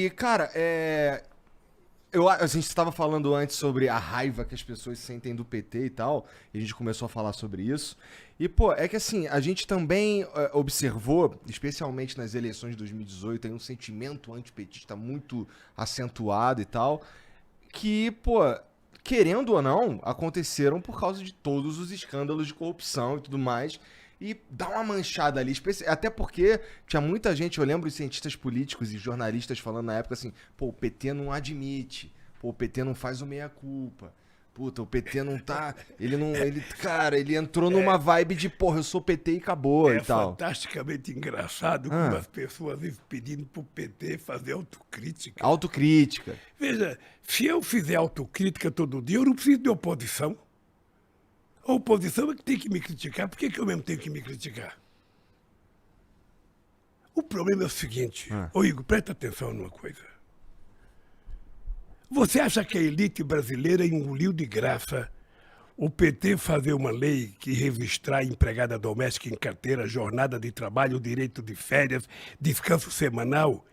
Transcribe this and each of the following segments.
E, cara, a gente estava falando antes sobre a raiva que as pessoas sentem do PT e tal, e a gente começou a falar sobre isso. E, pô, é que assim, a gente também observou, especialmente nas eleições de 2018, aí um sentimento antipetista muito acentuado e tal, que, pô, querendo ou não, aconteceram por causa de todos os escândalos de corrupção e tudo mais. E dá uma manchada ali, até porque tinha muita gente, eu lembro de cientistas políticos e jornalistas falando na época assim, pô, o PT não admite, pô, o PT não faz o meia-culpa. Puta, o PT não tá. Ele não. Ele, cara, ele entrou numa vibe de, porra, eu sou PT e acabou e É tal. fantasticamente engraçado como Ah, as pessoas vivem pedindo pro PT fazer autocrítica. autocrítica. Veja, se eu fizer autocrítica todo dia, eu não preciso de oposição. A oposição é que tem que me criticar. Por que, que eu mesmo tenho que me criticar? O problema é o seguinte. Ah. Ô Igor, presta atenção numa coisa. Você acha que a elite brasileira engoliu de graça o PT fazer uma lei que registrar empregada doméstica em carteira, jornada de trabalho, direito de férias, descanso semanal?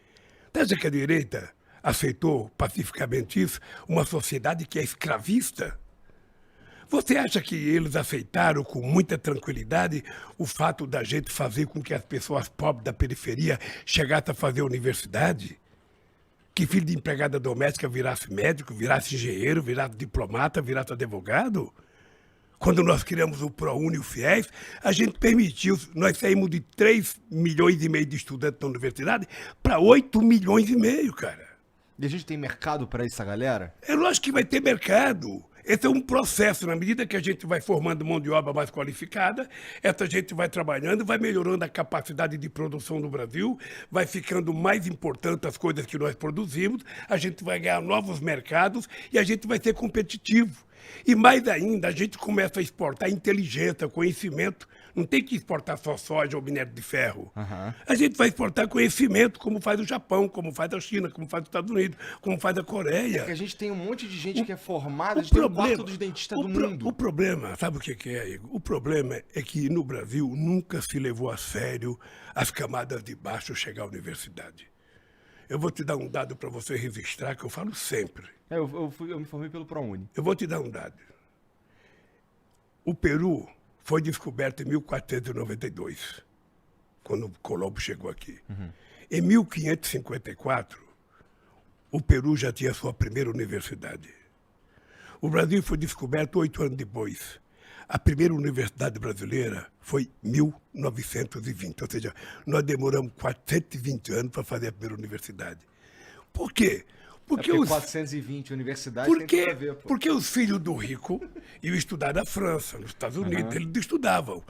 Você acha que a direita aceitou pacificamente isso? Uma sociedade que é escravista? Você acha que eles aceitaram com muita tranquilidade o fato da gente fazer com que as pessoas pobres da periferia chegassem a fazer universidade? Que filho de empregada doméstica virasse médico, virasse engenheiro, virasse diplomata, virasse advogado? Quando nós criamos o ProUni e o FIES, a gente permitiu, nós saímos de 3 milhões e meio de estudantes na universidade para 8 milhões e meio, cara. E a gente tem mercado pra essa galera? É lógico que vai ter mercado. Esse é um processo. Na medida que a gente vai formando mão de obra mais qualificada, essa gente vai trabalhando, vai melhorando a capacidade de produção no Brasil, vai ficando mais importante as coisas que nós produzimos, a gente vai ganhar novos mercados e a gente vai ser competitivo. E mais ainda, a gente começa a exportar inteligência, conhecimento. Não tem que exportar só soja ou minério de ferro. Aham. A gente vai exportar conhecimento, como faz o Japão, como faz a China, como faz os Estados Unidos, como faz a Coreia. Porque a gente tem um monte de gente que é formada, a O gente tem o quarto dos dentistas do mundo. o problema, sabe o que é, Igor? O problema é que no Brasil nunca se levou a sério as camadas de baixo chegar à universidade. Eu vou te dar um dado para você registrar, que eu falo sempre. Eu me formei pelo ProUni. Eu vou te dar um dado. O Peru foi descoberto em 1492, quando Colombo chegou aqui. Em 1554, o Peru já tinha sua primeira universidade. O Brasil foi descoberto 8 anos depois. A primeira universidade brasileira foi em 1920, ou seja, nós demoramos 420 anos para fazer a primeira universidade. Por quê? Porque 420 universidades tem tudo a ver, pô. Porque os filhos do rico iam estudar na França, nos Estados Unidos, eles estudavam.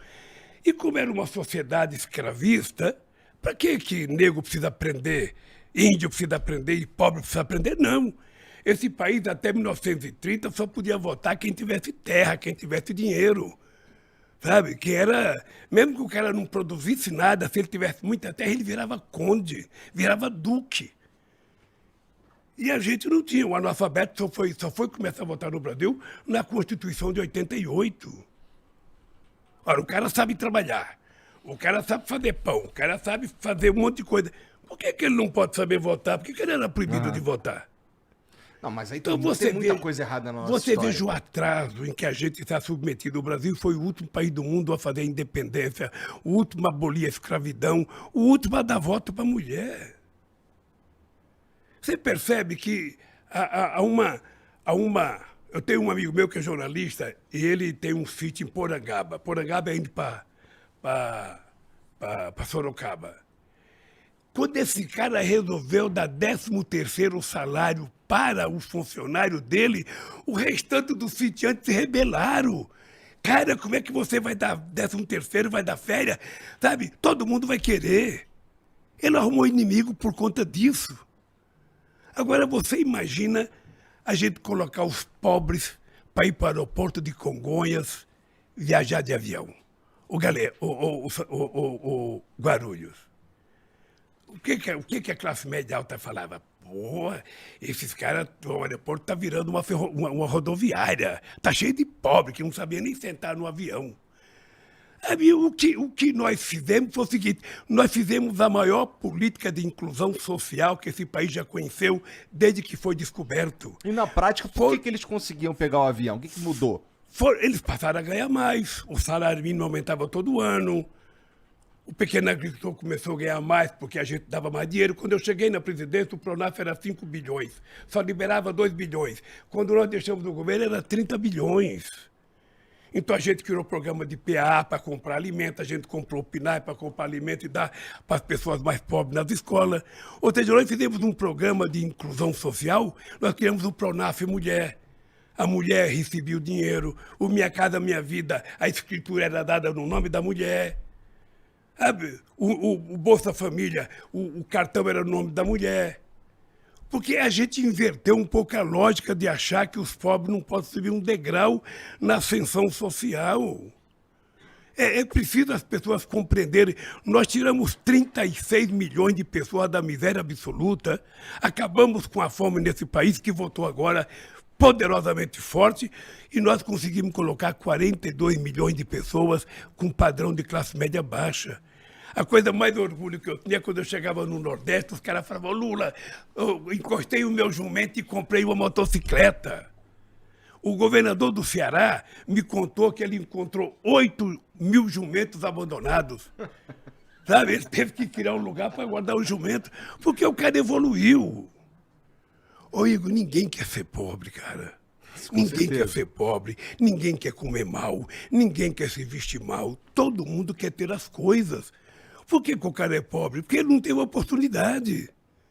E como era uma sociedade escravista, para que negro precisa aprender, índio precisa aprender e pobre precisa aprender? Não. Esse país, até 1930, só podia votar quem tivesse terra, quem tivesse dinheiro. Sabe? Que era, mesmo que o cara não produzisse nada, se ele tivesse muita terra, ele virava conde, virava duque. E a gente não tinha. O analfabeto só foi começar a votar no Brasil na Constituição de 88. Ora, o cara sabe trabalhar, o cara sabe fazer pão, o cara sabe fazer um monte de coisa. Por que ele não pode saber votar? Por que ele era proibido de votar? Não, mas aí Então tem muita coisa errada na nossa você história. veja o atraso em que a gente está submetido. O Brasil foi o último país do mundo a fazer a independência, o último a abolir a escravidão, o último a dar voto para a mulher. Você percebe que há uma... Eu tenho um amigo meu que é jornalista e ele tem um sítio em Porangaba. Porangaba é indo para Sorocaba. Quando esse cara resolveu dar 13º salário para o funcionário dele, o restante dos sitiantes se rebelaram. Cara, como é que você vai dar 13º, vai dar férias? Sabe? Todo mundo vai querer. Ele arrumou inimigo por conta disso. Agora você imagina a gente colocar os pobres para ir para o aeroporto de Congonhas viajar de avião. O Guarulhos. O que a classe média alta falava? Pô, esses caras, o aeroporto está virando uma rodoviária. Está cheio de pobre que não sabia nem sentar no avião. O que nós fizemos foi o seguinte: nós fizemos a maior política de inclusão social que esse país já conheceu desde que foi descoberto. E na prática, por que eles conseguiam pegar o avião? O que mudou? Eles passaram a ganhar mais, o salário mínimo aumentava todo ano, o pequeno agricultor começou a ganhar mais porque a gente dava mais dinheiro. Quando eu cheguei na presidência, o Pronaf era 5 bilhões, só liberava 2 bilhões. Quando nós deixamos o governo, era 30 bilhões. Então a gente criou programa de PA para comprar alimento, a gente comprou o PNAE para comprar alimento e dar para as pessoas mais pobres nas escolas. Ou seja, nós fizemos um programa de inclusão social, nós criamos o Pronaf Mulher. A mulher recebia o dinheiro, o Minha Casa Minha Vida, a escritura era dada no nome da mulher. Sabe? O Bolsa Família, o cartão era no nome da mulher. Porque a gente inverteu um pouco a lógica de achar que os pobres não podem subir um degrau na ascensão social. É preciso as pessoas compreenderem. Nós tiramos 36 milhões de pessoas da miséria absoluta, acabamos com a fome nesse país, que voltou agora poderosamente forte, e nós conseguimos colocar 42 milhões de pessoas com padrão de classe média baixa. A coisa mais orgulho que eu tinha quando eu chegava no Nordeste, os caras falavam: Lula, eu encostei o meu jumento e comprei uma motocicleta. O governador do Ceará me contou que ele encontrou 8 mil jumentos abandonados. Sabe? Ele teve que criar um lugar para guardar o jumento, porque o cara evoluiu. Ô Igor, ninguém quer ser pobre, cara. Ninguém quer ser pobre, ninguém quer comer mal, ninguém quer se vestir mal. Todo mundo quer ter as coisas. Por que o cara é pobre? Porque ele não tem uma oportunidade.